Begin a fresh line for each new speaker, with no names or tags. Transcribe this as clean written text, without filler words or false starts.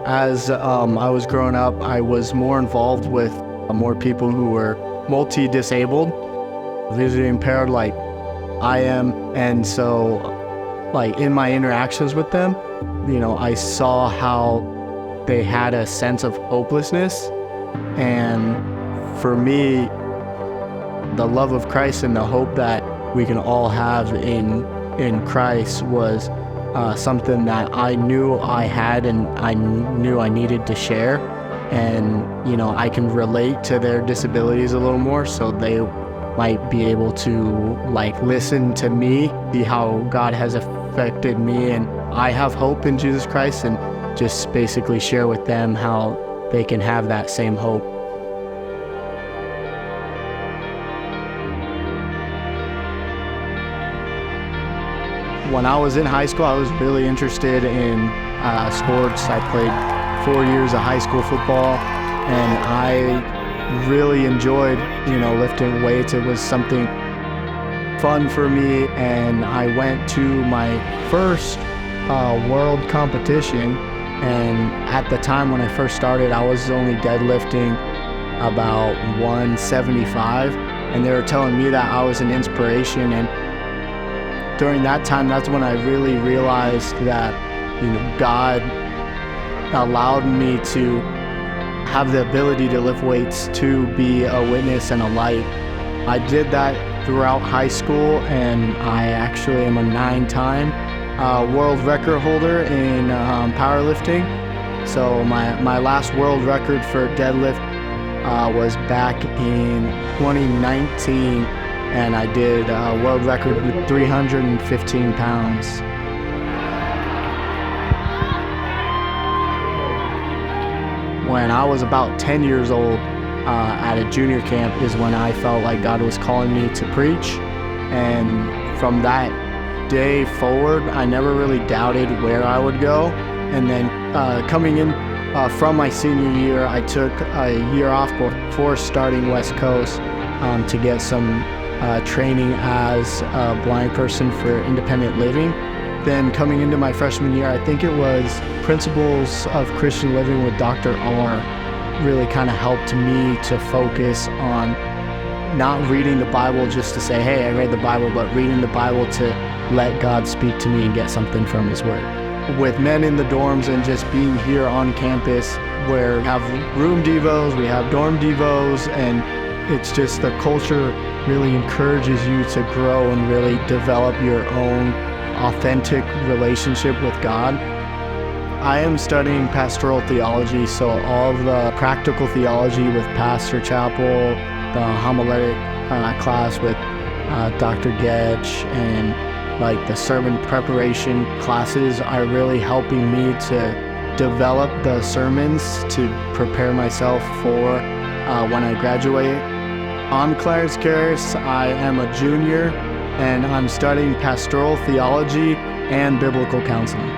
As I was growing up, I was more involved with more people who were multi-disabled, visually impaired like I am. And so like in my interactions with them, I saw how they had a sense of hopelessness. And for me, the love of Christ and the hope that we can all have in Christ was something that I knew I had and I knew I needed to share. And I can relate to their disabilities a little more, so they might be able to listen to me, see how God has affected me, and I have hope in Jesus Christ, and just basically share with them how they can have that same hope. When I was in high school, I was really interested in sports. I played 4 years of high school football, and I really enjoyed, lifting weights. It was something fun for me, and I went to my first world competition, and at the time when I first started, I was only deadlifting about 175, and they were telling me that I was an inspiration. And during that time, that's when I really realized that, God allowed me to have the ability to lift weights, to be a witness and a light. I did that throughout high school, and I actually am a 9-time world record holder in powerlifting. So my last world record for deadlift was back in 2019. And I did a world record with 315 pounds. When I was about 10 years old, at a junior camp is when I felt like God was calling me to preach. And from that day forward, I never really doubted where I would go. And then coming in from my senior year, I took a year off before starting West Coast to get some training as a blind person for independent living. Then coming into my freshman year, I think it was Principles of Christian Living with Dr. R really kind of helped me to focus on not reading the Bible just to say, hey, I read the Bible, but reading the Bible to let God speak to me and get something from His Word. With men in the dorms and just being here on campus where we have room devos, we have dorm devos, and it's just the culture really encourages you to grow and really develop your own authentic relationship with God. I am studying pastoral theology, so all of the practical theology with Pastor Chapel, the homiletic class with Dr. Getch, and the sermon preparation classes are really helping me to develop the sermons to prepare myself for when I graduate. I'm Clarence Kehres. I am a junior, and I'm studying pastoral theology and biblical counseling.